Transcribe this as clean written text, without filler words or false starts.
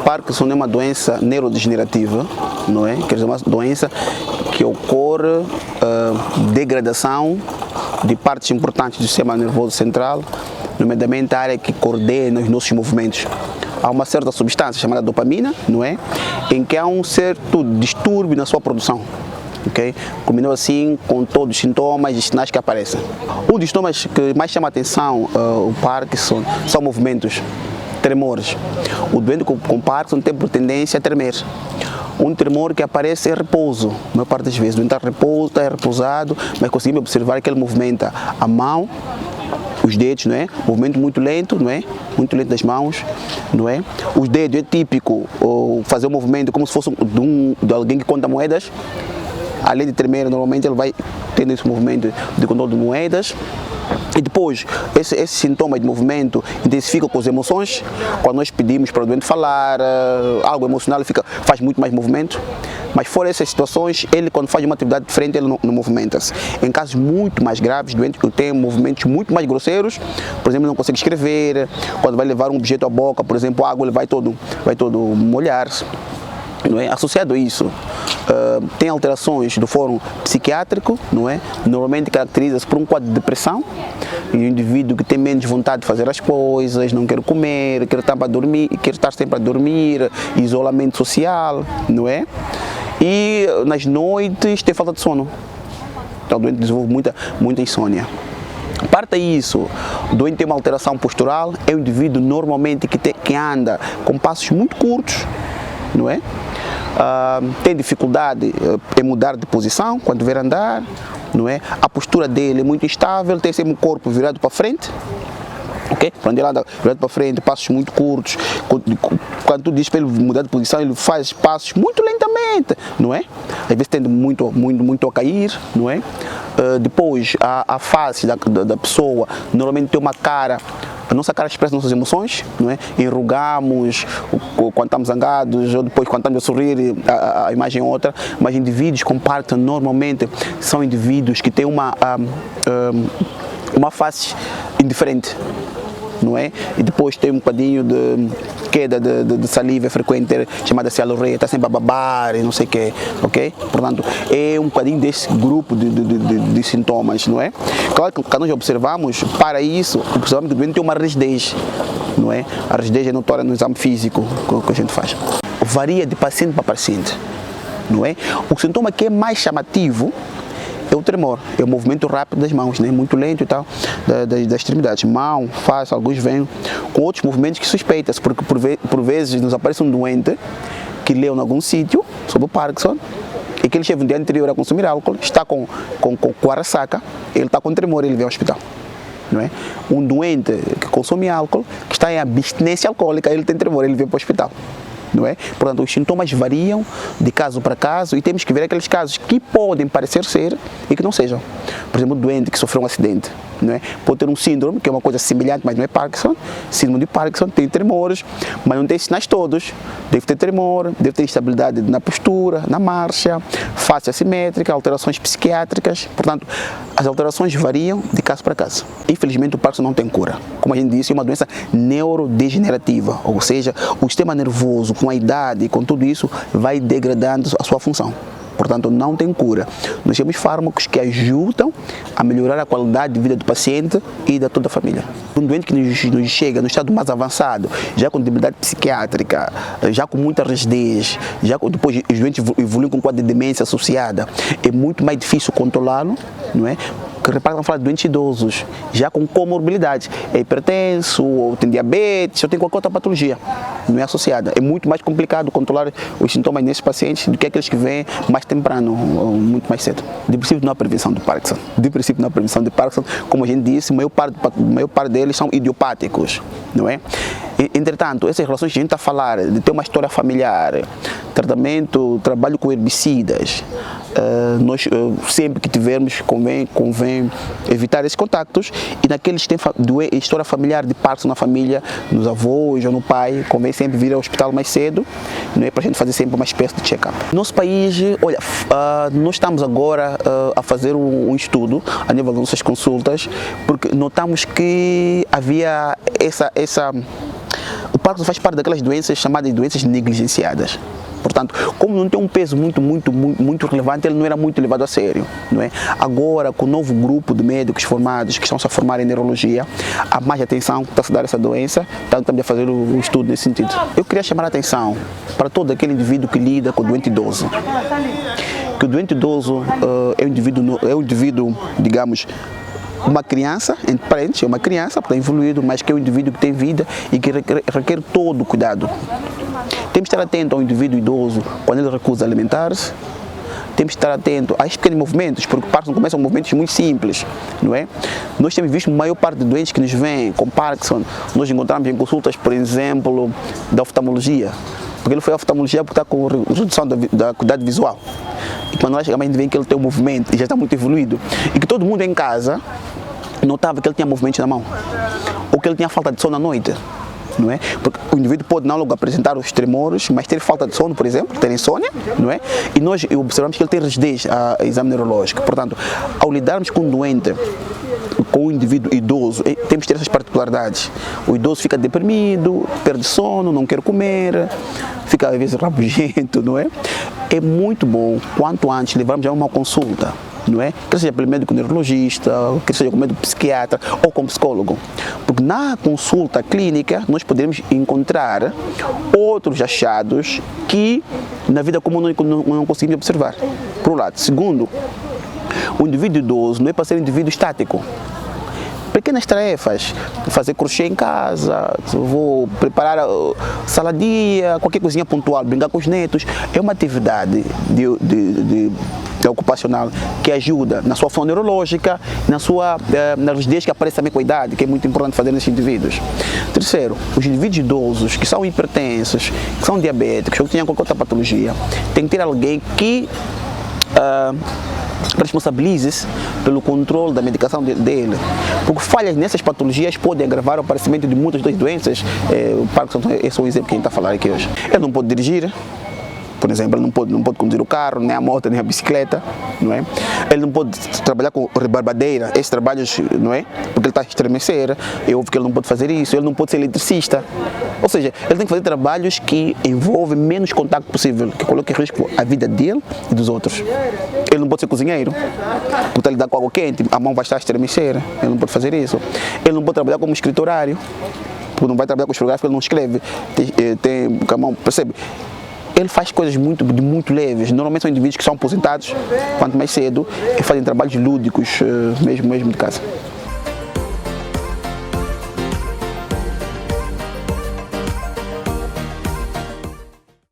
Parkinson é uma doença neurodegenerativa, não é? Quer dizer, uma doença que ocorre degradação de partes importantes do sistema nervoso central, nomeadamente a área que coordena os nossos movimentos. Há uma certa substância chamada dopamina, não é? Em que há um certo distúrbio na sua produção. Okay? Combinou assim com todos os sintomas e sinais que aparecem. Um dos sintomas que mais chama a atenção o Parkinson são movimentos, tremores. O doente com Parkinson tem por tendência a tremer. Um tremor que aparece é repouso, a maior parte das vezes. O doente está repousado, mas conseguimos observar que ele movimenta a mão, os dedos, não é? Movimento muito lento, não é? Muito lento das mãos, não é? Os dedos é típico fazer um movimento como se fosse de alguém que conta moedas. Além de tremer, normalmente ele vai tendo esse movimento de controle de moedas. E depois, esse sintoma de movimento intensifica com as emoções. Quando nós pedimos para o doente falar, algo emocional, faz muito mais movimento. Mas fora essas situações, ele quando faz uma atividade diferente, ele não movimenta-se. Em casos muito mais graves, o doente tem movimentos muito mais grosseiros, por exemplo, não consegue escrever, quando vai levar um objeto à boca, por exemplo, a água, ele vai todo molhar-se. Não é? Associado a isso, tem alterações do fórum psiquiátrico, não é? Normalmente caracteriza-se por um quadro de depressão, e o indivíduo que tem menos vontade de fazer as coisas, não quer comer, quer estar sempre a dormir, isolamento social, não é? E nas noites tem falta de sono, então o doente desenvolve muita insônia. Parte isso, o doente tem uma alteração postural, é um indivíduo normalmente que anda com passos muito curtos, não é? Tem dificuldade em mudar de posição quando vier andar, não é? A postura dele é muito instável, tem sempre o corpo virado para frente, ok? Quando ele anda virado para frente, passos muito curtos, quando tu diz para ele mudar de posição, ele faz passos muito lentamente, não é? Às vezes tende muito a cair, não é? Depois, a face da pessoa normalmente tem uma cara. A nossa cara expressa nossas emoções, não é? Enrugamos quando estamos zangados, ou depois quando estamos a sorrir, a imagem é outra. Mas indivíduos com Parkinson normalmente são indivíduos que têm uma face indiferente, não é? E depois tem um bocadinho de queda de saliva frequente, chamada cialorreia, está sempre a babar e não sei o quê, ok? Portanto, é um bocadinho desse grupo de sintomas, não é? Claro que quando nós observamos, para isso, observamos que o doente tem uma rigidez, não é? A rigidez é notória no exame físico que a gente faz. Varia de paciente para paciente, não é? O sintoma que é mais chamativo é o tremor, é o movimento rápido das mãos, né? Muito lento e tal, das extremidades. Mão, face, alguns vêm com outros movimentos que suspeitam-se, porque por vezes nos aparece um doente que leu em algum sítio sobre o Parkinson e que ele esteve no dia anterior a consumir álcool, está com a ressaca, ele está com tremor, ele vem ao hospital. Não é? Um doente que consome álcool, que está em abstinência alcoólica, ele tem tremor, ele vem para o hospital. Não é? Portanto, os sintomas variam de caso para caso e temos que ver aqueles casos que podem parecer ser e que não sejam. Por exemplo, um doente que sofreu um acidente, não é? Pode ter um síndrome, que é uma coisa semelhante, mas não é Parkinson. Síndrome de Parkinson tem tremores, mas não tem sinais todos. Deve ter tremor, deve ter instabilidade na postura, na marcha, face assimétrica, alterações psiquiátricas. Portanto, as alterações variam de caso para caso. Infelizmente, o Parkinson não tem cura. Como a gente disse, é uma doença neurodegenerativa, ou seja, o sistema nervoso, com a idade e com tudo isso, vai degradando a sua função. Portanto, não tem cura. Nós temos fármacos que ajudam a melhorar a qualidade de vida do paciente e da toda a família. Um doente que nos chega no estado mais avançado, já com debilidade psiquiátrica, já com muita rigidez, depois os doentes evoluem com um quadro de demência associada, é muito mais difícil controlá-lo, não é? Que repartam falar de doentes idosos, já com comorbilidades, é hipertenso, ou tem diabetes, ou tem qualquer outra patologia, não é associada. É muito mais complicado controlar os sintomas nesses pacientes do que aqueles que vêm mais temprano, ou muito mais cedo. De princípio, não há prevenção do Parkinson. De princípio, não há prevenção de Parkinson. Como a gente disse, a maior parte deles são idiopáticos, não é? Entretanto, essas relações que a gente está a falar, de ter uma história familiar, tratamento, trabalho com herbicidas, nós sempre que tivermos, convém evitar esses contactos, e naqueles que têm história familiar de Parkinson na família, nos avós ou no pai, convém sempre vir ao hospital mais cedo, não é? Para a gente fazer sempre uma espécie de check-up. Nosso país, olha, nós estamos agora a fazer um estudo a nível das nossas consultas, porque notamos que havia o Parkinson faz parte daquelas doenças chamadas de doenças negligenciadas. Portanto, como não tem um peso muito relevante, ele não era muito levado a sério, não é? Agora, com o novo grupo de médicos formados que estão -se a formar em neurologia, há mais atenção que está a se dar a essa doença, então estamos a fazer o estudo nesse sentido. Eu queria chamar a atenção para todo aquele indivíduo que lida com o doente idoso. Que o doente idoso é um indivíduo, digamos, uma criança, entre parênteses, é uma criança, está evoluído, mas que é um indivíduo que tem vida e que requer todo o cuidado. Temos que estar atento ao indivíduo idoso quando ele recusa alimentar-se. Temos que estar atento a estes pequenos movimentos, porque Parkinson começam movimentos muito simples, não é? Nós temos visto a maior parte de doentes que nos vêm com Parkinson, nós encontramos em consultas, por exemplo, da oftalmologia, porque ele foi à oftalmologia porque está com redução da acuidade visual. E quando nós chegamos, a gente vê que ele tem um movimento e já está muito evoluído, e que todo mundo em casa notava que ele tinha movimentos na mão, ou que ele tinha falta de sono à noite. Não é? Porque o indivíduo pode não logo apresentar os tremores, mas ter falta de sono, por exemplo, ter insônia, não é? E nós observamos que ele tem rigidez a exame neurológico. Portanto, ao lidarmos com um doente, com um indivíduo idoso, temos que ter essas particularidades. O idoso fica deprimido, perde sono, não quer comer, fica às vezes rabugento, não é? É muito bom, quanto antes, levarmos a uma consulta. Não é? Quer seja pelo médico neurologista, quer seja com médico psiquiatra ou com psicólogo. Porque na consulta clínica nós podemos encontrar outros achados que na vida comum não conseguimos observar. Por um lado. Segundo, o indivíduo idoso não é para ser um indivíduo estático. Pequenas tarefas, fazer crochê em casa, vou preparar saladinha, qualquer coisinha pontual, brincar com os netos, é uma atividade ocupacional que ajuda na sua função neurológica, na rigidez que aparece também com a idade, que é muito importante fazer nesses indivíduos. Terceiro, os indivíduos idosos que são hipertensos, que são diabéticos ou que tenham qualquer outra patologia, tem que ter alguém que responsabilize-se pelo controle da medicação dele, porque falhas nessas patologias podem agravar o aparecimento de muitas das doenças. O Parkinson é só um exemplo que a gente está a falar aqui hoje. Ele não pode dirigir, por exemplo, ele não pode conduzir o carro, nem a moto, nem a bicicleta, não é? Ele não pode trabalhar com rebarbadeira, esses trabalhos, não é? Porque ele está a estremecer, é óbvio que ele não pode fazer isso, ele não pode ser eletricista. Ou seja, ele tem que fazer trabalhos que envolvem menos contato possível, que coloquem em risco a vida dele e dos outros. Ele não pode ser cozinheiro, porque ele dá com água quente, a mão vai estar a estremecer, ele não pode fazer isso. Ele não pode trabalhar como escriturário, porque não vai trabalhar com esfregráfico, ele não escreve, tem a mão, percebe? Ele faz coisas muito leves. Normalmente são indivíduos que são aposentados, quanto mais cedo, e fazem trabalhos lúdicos, mesmo de casa.